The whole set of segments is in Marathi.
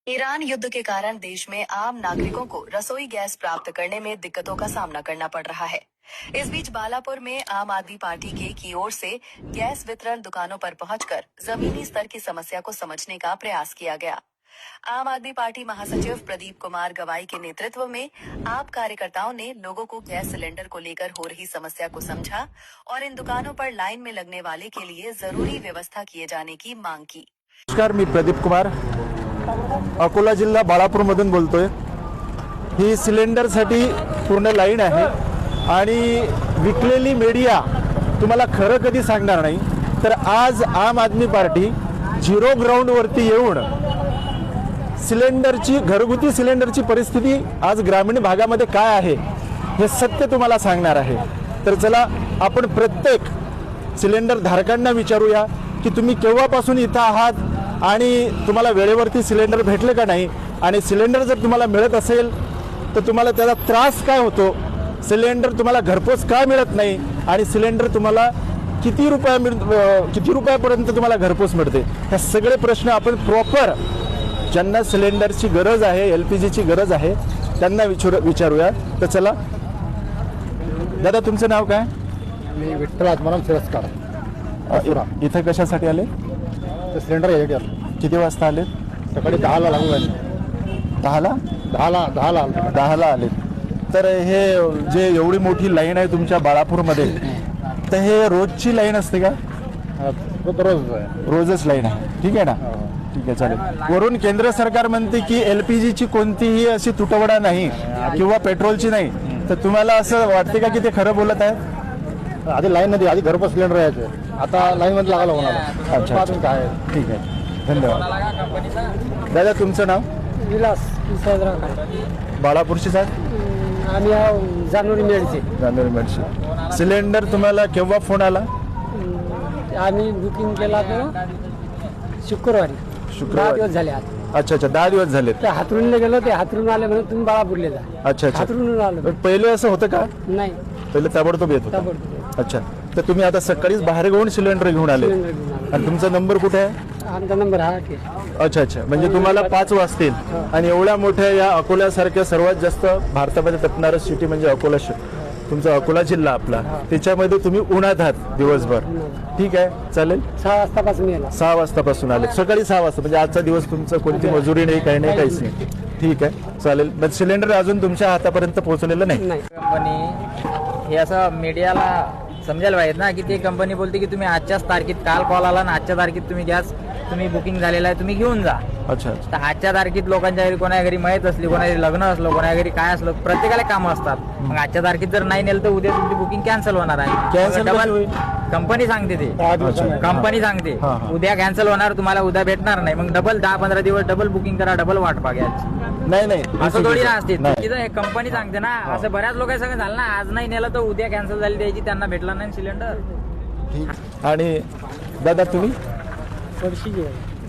ईरान युद्ध के कारण देश में आम नागरिकों को रसोई गैस प्राप्त करने में दिक्कतों का सामना करना पड़ रहा है। इस बीच बालापुर में आम आदमी पार्टी की ओर से गैस वितरण दुकानों पर पहुंचकर जमीनी स्तर की समस्या को समझने का प्रयास किया गया। आम आदमी पार्टी महासचिव प्रदीप कुमार गवाई के नेतृत्व में आप कार्यकर्ताओं ने लोगों को गैस सिलेंडर को लेकर हो रही समस्या को समझा और इन दुकानों पर लाइन में लगने वाले के लिए जरूरी व्यवस्था किए जाने की मांग की। नमस्कार, मी प्रदीप कुमार अकोला जिल्हा बाळापूरमधून बोलतोय। ही सिलेंडरसाठी पूर्ण लाईन आहे आणि विकलेली मीडिया तुम्हाला खरं कधी सांगणार नाही। तर आज आम आदमी पार्टी झिरो ग्राउंडवरती येऊन सिलेंडरची घरगुती सिलेंडरची परिस्थिती आज ग्रामीण भागामध्ये काय आहे हे सत्य तुम्हाला सांगणार आहे। तर चला आपण प्रत्येक सिलेंडर धारकांना विचारूया की तुम्ही केव्हापासून इथं आहात आणि तुम्हाला वेळेवरती सिलेंडर भेटले का नाही, आणि सिलेंडर जर तुम्हाला मिळत असेल तर तुम्हाला त्याचा त्रास काय होतो, सिलेंडर तुम्हाला घरपोच का मिळत नाही आणि सिलेंडर तुम्हाला किती रुपयापर्यंत तुम्हाला घरपोच मिळते, हे सगळे प्रश्न आपण प्रॉपर ज्यांना सिलेंडरची गरज आहे, LPGची गरज आहे त्यांना विचारूया। तर चला दादा, तुमचं नाव काय? मी विठ्ठल आत्माराम सिरस्कार। इथे कशासाठी आले? सिलेंडर घ्यायचे आलो। किती वाजता आले? सकाळी 10ला लागू झाले। 10ला आले। तर हे जे एवढी मोठी लाईन आहे तुमच्या बाळापूरमध्ये, तर हे रोजची लाईन असते का? रोजच लाईन आहे, ठीक आहे ना? ठीक आहे, चालेल। वरून केंद्र सरकार म्हणते की LPGची कोणतीही अशी तुटवडा नाही किंवा पेट्रोलची नाही, तर तुम्हाला असं वाटते का की ते खरं बोलत आहे? आधी लाईन मध्ये आधी घरपोच सिलेंडर यायचे, आता लाईन मध्ये लागायला होणार। अच्छा, काय ठीक आहे, धन्यवाद। दादा, तुमचं नाव? विलास बाळापूरचे साहेब? आम्ही जानेवारी मेडचे। सिलेंडर तुम्हाला केव्हा फोन आला? आम्ही बुकिंग केला तो शुक्रवारी 10 दिवस झाले आता। अच्छा, 10 दिवस झाले। ते हातरुणला गेलो, ते हातरून आले म्हणून तुम्ही बाळापूरले जा। अच्छा, हातरून आलो। पहिले असं होतं का? नाही, पहिले ताबडतोब येत होतं। अच्छा, तर तुम्ही आता सकाळीच बाहेर घेऊन सिलेंडर घेऊन आले आणि तुमचा नंबर कुठे आहे? आमचा नंबर हा की। अच्छा, म्हणजे तुम्हाला 5 वाजतील आणि एवढ्या मोठ्या या अकोल्यासारख्या सर्वात जास्त भारतामध्ये तपणारं सिटी म्हणजे अकोला, तुमचा अकोला जिल्हा आपला, त्याच्यामध्ये तुम्ही उन्हात आहात दिवसभर। ठीक आहे, चालेल। 6 वाजतापासून येला। 6 वाजतापासून आले, सकाळी 6 वाजता, म्हणजे आजचा दिवस तुमचं कोणती मजुरी नाही, काही नाही, काहीच नाही। ठीक आहे, चालेल। पण सिलेंडर अजून तुमच्या हातापर्यंत पोहोचलेलं नाही। कंपनी हे असं मीडियाला समजायला पाहिजे ना की ते कंपनी बोलते की तुम्ही आजच्याच तारखेत, काल कॉल आला ना आजच्या तारखेत तुम्ही गॅस तुम्ही बुकिंग झालेला आहे, तुम्ही घेऊन जा। अच्छा, तर आजच्या तारखेत लोकांच्या घरी, कोणा घरी मयत असली, कोणा घरी लग्न असलं, कोणा घरी काय असलं, प्रत्येकाला कामं असतात। मग आजच्या तारखेत जर नाही नेलं तर उद्या तुमची बुकिंग कॅन्सल होणार आहे। कॅन्सल कंपनी सांगते, ते कंपनी सांगते उद्या कॅन्सल होणार, तुम्हाला उद्या भेटणार नाही। मग डबल 10-15 दिवस डबल बुकिंग करा, डबल वाट बघायची। नाही, असं थोडी ना असते, कंपनी सांगते ना। असं बऱ्याच लोकांसंग झालं ना, आज नाही नेलं तर उद्या कॅन्सल झाली द्यायची, त्यांना भेटला नाही सिलेंडर। आणि दादा, तुम्ही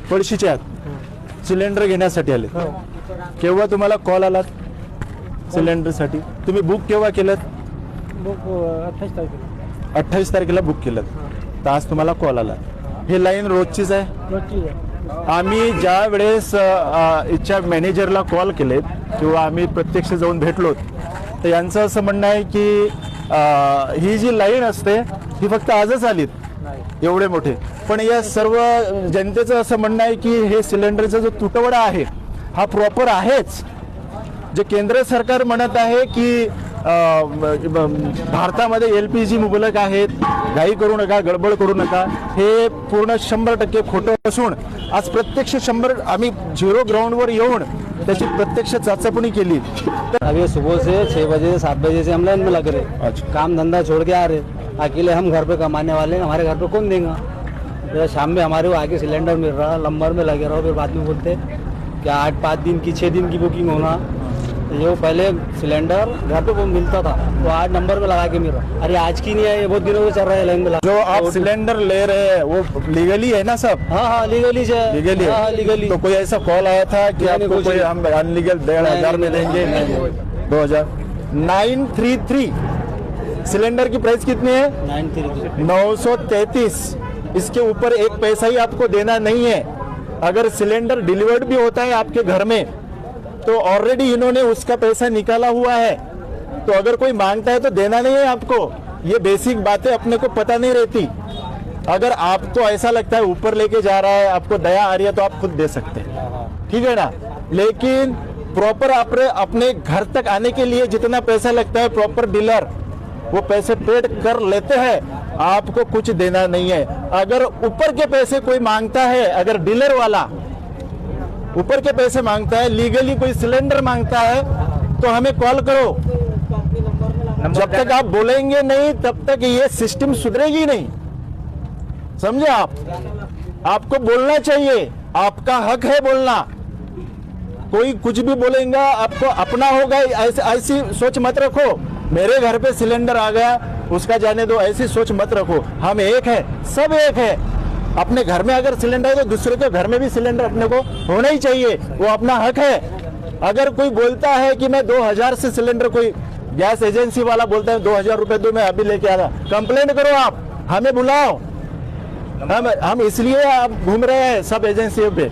पळशीचे आहात, सिलेंडर घेण्यासाठी आले? केव्हा तुम्हाला कॉल आला सिलेंडरसाठी? तुम्ही बुक केव्हा केलं? बुक 28 तारखेला। 28 तारखेला बुक केलं, तर आज तुम्हाला कॉल आला। ही लाईन रोजचीच आहे? आम्ही ज्या वेळेस इच्छा मॅनेजरला कॉल केले किंवा आम्ही प्रत्यक्ष जाऊन भेटलो, तर यांचं असं म्हणणं आहे की ही जी लाईन असते ही फक्त आजच आलीत एवढे मोठे, पण या सर्व जनतेचं असं म्हणणं आहे की हे सिलेंडरचा जो तुटवडा आहे हा प्रॉपर आहेच। जे केंद्र सरकार म्हणत आहे की भारतामध्ये LPG मुबलक आहेत, घाई करू नका, गडबड करू नका, हे पूर्ण 100% खोटं असून आज प्रत्यक्ष 100 आम्ही झिरो ग्राउंडवर येऊन त्याची प्रत्यक्ष चाचपणी केली। अभी सुबह से 6 बजे से 7 बजे से हम लाइन में लग रहे। अच्छा, काम धंधा छोड़ के आ रहे, अकेले हम घर पे कमाने वाले हैं, हमारे घर पे कौन देगा? फिर शाम में हमारे को आगे सिलेंडर मिल रहा, लंबर में लगे रहो, फिर बाद में बोलते कि 8-5 दिन की 6 दिन की बुकिंग होना। जो पहले सिलेंडर घर पे मिलता था वो 8 नंबर पे लगा के मिल रहा। अरे आज की नहीं है, ये बहुत दिनों से चल रहा है लाइन में। जो आप सिलेंडर ले रहे हैं वो लीगली है ना सब? हाँ, लीगली से। लीगली है? हाँ, लीगली। तो कोई ऐसा कॉल आया था कि आपको कोई हम अनलीगल 1,500 में देंगे? 2000 933 सिलेंडर की प्राइस कितनी है? 933। 933। इसके ऊपर एक पैसा ही आपको देना नहीं है। अगर सिलेंडर डिलीवर्ड भी होता है आपके घर में तो ऑलरेडी इन्होंने उसका पैसा निकाला हुआ है। तो अगर कोई मांगता है तो देना नहीं है आपको। ये बेसिक बातें अपने को पता नहीं रहती। अगर आपको ऐसा लगता है ऊपर लेके जा रहा है, आपको दया आ रही है, तो आप खुद दे सकते हैं, ठीक है ना। लेकिन प्रॉपर अपने घर तक आने के लिए जितना पैसा लगता है प्रॉपर डीलर वो पैसे पेड कर लेते हैं, आपको कुछ देना नहीं है। अगर ऊपर के पैसे कोई मांगता है, अगर डीलर वाला ऊपर के पैसे मांगता है, लीगली कोई सिलेंडर मांगता है, तो हमें कॉल करो। जब तक आप बोलेंगे नहीं तब तक ये सिस्टम सुधरेगी नहीं, समझे आप। आपको बोलना चाहिए, आपका हक है बोलना। कोई कुछ भी बोलेगा आपको अपना होगा, ऐसी सोच मत रखो। मेरे घर पे सिलेंडर आ गया उसका जाने दो, ऐसी सोच मत रखो। हम एक है, सब एक है। अपने घर में अगर सिलेंडर है तो दूसरे के घर में भी सिलेंडर अपने को होना ही चाहिए, वो अपना हक है। अगर कोई बोलता है कि मैं 2000 से सिलेंडर, कोई गैस एजेंसी वाला बोलता है 2000 रुपए दो, मैं अभी लेके आ रहा, कंप्लेंट करो, आप हमें बुलाओ। हम इसलिए आप घूम रहे हैं सब एजेंसियों पे।